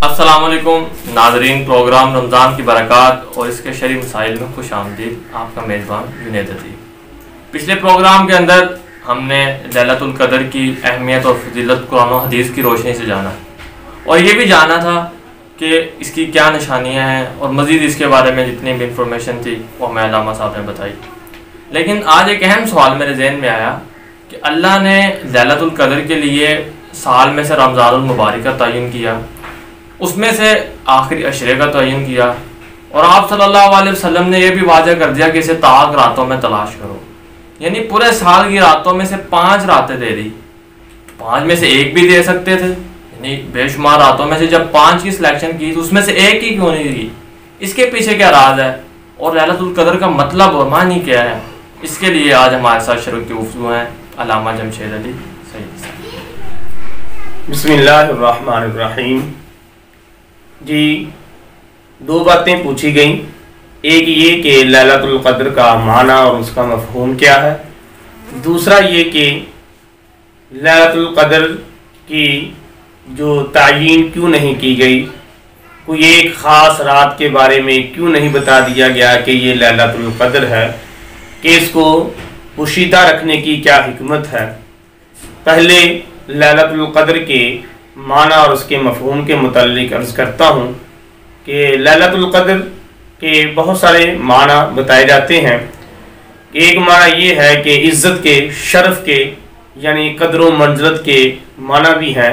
अस्सलामुअलैकुम नाज़रीन, प्रोग्राम रमज़ान की बरक़ात और इसके शरई मसाइल में खुश आमदीद। आपका मेज़बान जुनैद अतीब। पिछले प्रोग्राम के अंदर हमने लैलतुल क़द्र की अहमियत और फजीलत कुरान और हदीस की रोशनी से जाना और ये भी जाना था कि इसकी क्या निशानियाँ हैं और मज़ीद इसके बारे में जितनी भी इंफॉर्मेशन थी वो हमें अल्लामा साहब ने बताई। लेकिन आज एक अहम सवाल मेरे जहन में आया कि अल्लाह ने लैलतुल क़द्र के लिए साल में से रमज़ानुल मुबारक का तयन किया, उसमें से आखिरी अशरे का तयन किया और आप सल्लल्लाहु अलैहि वसल्लम ने यह भी वाज़ह कर दिया कि इसे ताक रातों में तलाश करो। यानी पूरे साल की रातों में से 5 रातें दे दी, 5 में से एक भी दे सकते थे। यानी बेशुमार रातों में से जब 5 की सिलेक्शन की तो उसमें से एक ही क्यों नहीं की? इसके पीछे क्या राज है और लैलतुल क़द्र का मतलब और मानी क्या है? इसके लिए आज हमारे साथ शुरू की गुफ्तगू हैं अल्लामा जमशेद अली सईद। बिस्मिल्लाहिर्रहमानिर्रहीम। जी, 2 बातें पूछी गई। एक ये कि लैलतुल क़द्र का माना और उसका मफ़हूम क्या है, दूसरा ये कि लैलतुल क़द्र की जो तायीन क्यों नहीं की गई, कोई एक ख़ास रात के बारे में क्यों नहीं बता दिया गया कि ये लैलतुल क़द्र है, कि इसको पोशीदा रखने की क्या हिकमत है। पहले लैलतुल क़द्र के माना और उसके मफ़हूम के मुताल्लिक़ अर्ज़ करता हूँ कि लैलतुल क़द्र के बहुत सारे माना बताए जाते हैं। एक माना ये है कि इज़्ज़त के, शरफ़ के, यानी क़द्र व मंज़लत के माना भी हैं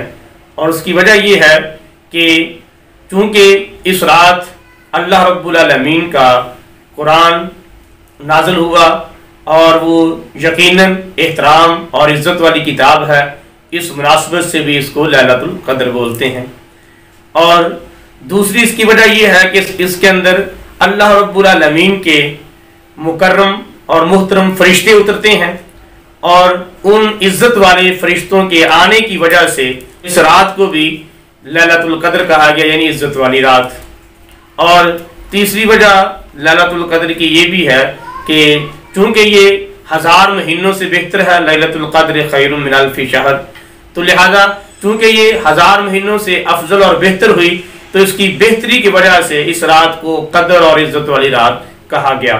और उसकी वजह ये है कि चूँकि इस रात अल्लाह रब्बुल आलमीन का कुरान नाज़िल हुआ और वो यकीनन एहतराम और इज़्ज़त वाली किताब है, इस मुनासबत से भी इसको लैलतुल क़द्र बोलते हैं। और दूसरी इसकी वजह यह है कि इसके अंदर अल्लाह रब्बुल आलमीन के मुकर्रम और मुहतरम फरिश्ते उतरते हैं और उन इज़्ज़त वाले फरिश्तों के आने की वजह से इस रात को भी लैलतुल क़द्र कहा गया, यानी इज़्ज़त वाली रात। और तीसरी वजह लैलतुल क़द्र की ये भी है कि चूँकि ये 1000 महीनों से बेहतर है, लैलतुल क़द्र खैरुम मिन अल्फ़ि शहर, तो लिहाजा चूँकि ये 1000 महीनों से अफजल और बेहतर हुई तो इसकी बेहतरी की वजह से इस रात को क़द्र और इज़्ज़त वाली रात कहा गया।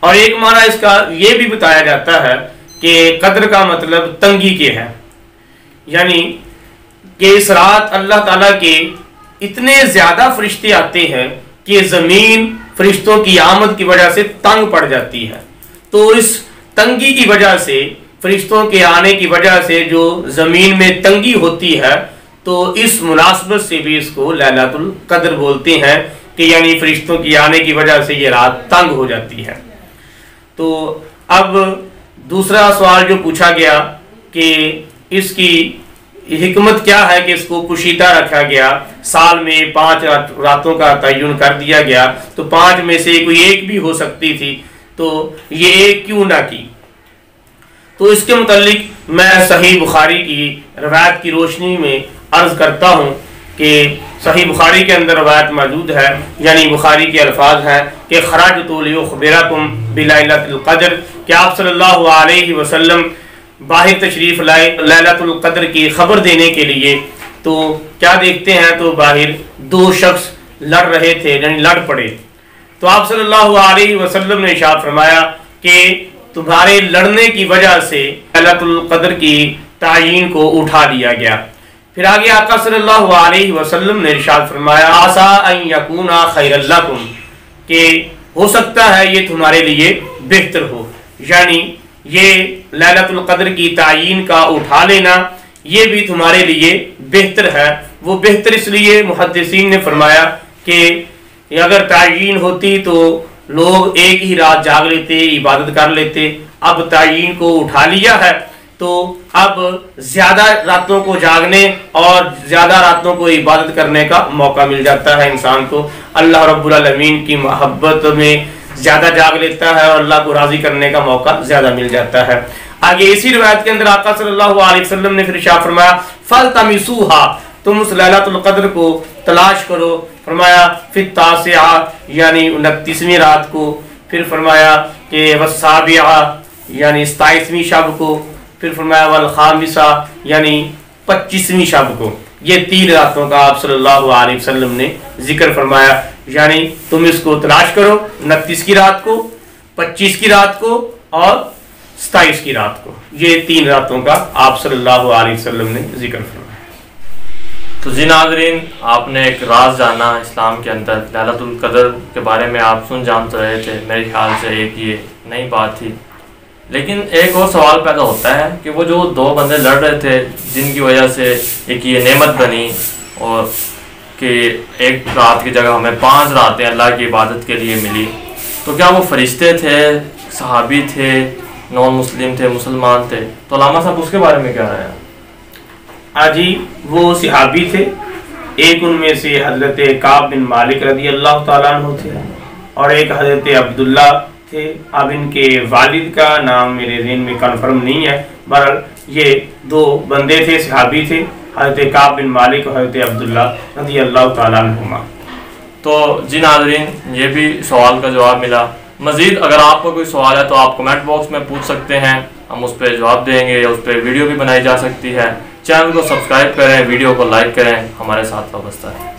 और एक माना इसका ये भी बताया जाता है कि क़द्र का मतलब तंगी के है, यानी कि इस रात अल्लाह ताला के इतने ज़्यादा फरिश्ते आते हैं कि ज़मीन फरिश्तों की आमद की वजह से तंग पड़ जाती है। तो इस तंगी की वजह से, फरिश्तों के आने की वजह से जो ज़मीन में तंगी होती है, तो इस मुनासबत से भी इसको लैलतुल क़द्र बोलते हैं कि यानी फरिश्तों की आने की वजह से ये रात तंग हो जाती है। तो अब दूसरा सवाल जो पूछा गया कि इसकी हिकमत क्या है कि इसको पोशीदा रखा गया, साल में 5 रातों का तयन कर दिया गया, तो 5 में से कोई एक भी हो सकती थी, तो ये एक क्यों ना की। तो इसके मुतालिक मैं सही बुखारी की रवायत की रोशनी में अर्ज़ करता हूँ कि सही बुखारी के अंदर रवायत मौजूद है, यानी बुखारी के अल्फाज हैं कि खराजतु लियुख़बिरकुम बिलैलतिल क़द्र, कि आप सल्लल्लाहु अलैहि वसल्लम बाहर तशरीफ़ लाए लैलतुल क़द्र की खबर देने के लिए। तो क्या देखते हैं, तो बाहर 2 शख्स लड़ रहे थे, यानी लड़ पड़े। तो आप सल्लल्लाहु अलैहि वसल्लम ने इरशाद फरमाया कि तुम्हारे लड़ने की वजह से लैलतुल क़द्र की तायीन को उठा लिया गया। फिर आगे आका सल्लल्लाहु अलैहि वसल्लम ने इरशाद फरमाया आसा अन यकूना खैरल लकुम, कि हो सकता है ये तुम्हारे लिए बेहतर हो, यानी ये लैलतुल क़द्र की तायीन का उठा लेना ये भी तुम्हारे लिए बेहतर है। वो बेहतर इसलिए मुहद्दिसीन ने फरमाया कि अगर तायीन होती तो लोग एक ही रात जाग लेते, इबादत कर लेते। अब तायीन को उठा लिया है तो अब ज़्यादा रातों को जागने और ज़्यादा रातों को इबादत करने का मौका मिल जाता है इंसान को। अल्लाह रब्बुल आलमीन की मोहब्बत में ज़्यादा जाग लेता है और अल्लाह को राज़ी करने का मौका ज़्यादा मिल जाता है। आगे इसी रिवायत के अंदर आका सल्लल्लाहु अलैहि वसल्लम ने फिर इरशाद फरमाया फल्तमिसूहा, तुम उस लैलतुल क़द्र को तलाश करो। फरमाया फिर तासिआ, यानी 29वीं रात को। फिर फरमाया कि वस्साबिआ, यानी 27वीं शब को। फिर फरमाया वल खामिसा, यानी 25वीं शब को। ये 3 रातों का आप सल्लल्लाहु अलैहि वसल्लम ने जिक्र फरमाया। यानी तुम इसको तलाश करो 29 की रात को, 25 की रात को और 27 की रात को। ये 3 रातों का आप सल्लल्लाहु अलैहि वसल्लम ने जिक्र फरमाया। तो जी नाज़रीन, आपने एक राज जाना इस्लाम के अंदर लैलतुल क़द्र के बारे में। आप जान तो रहे थे, मेरे ख्याल से एक ये नई बात थी। लेकिन एक और सवाल पैदा होता है कि वो जो 2 बंदे लड़ रहे थे, जिनकी वजह से एक ये नेमत बनी और कि एक रात की जगह हमें 5 रातें अल्लाह की इबादत के लिए मिली, तो क्या वो फरिश्ते थे, सहाबी थे, नॉन मुस्लिम थे, मुसलमान थे? तो अल्लामा साहब उसके बारे में क्या है? जी, वो सहाबी थे। एक उनमें से हज़रत काब बिन मालिक रज़ी अल्लाह ताला अन्हु थे और एक हज़रत अब्दुल्ला थे। अब इनके वालिद का नाम मेरे ज़हन में कन्फर्म नहीं है। बहरहाल ये 2 बंदे थे, सहाबी थे, हज़रत काब बिन मालिक और हज़रत अब्दुल्ला रज़ी अल्लाह ताला अन्हुमा। तो जी नाज़रीन, ये भी सवाल का जवाब मिला। मज़ीद अगर आपको कोई सवाल है तो आप कमेंट बॉक्स में पूछ सकते हैं, हम उस पर जवाब देंगे या उस पर वीडियो भी बनाई जा सकती है। चैनल को सब्सक्राइब करें, वीडियो को लाइक करें, हमारे साथ वाबस्ता है।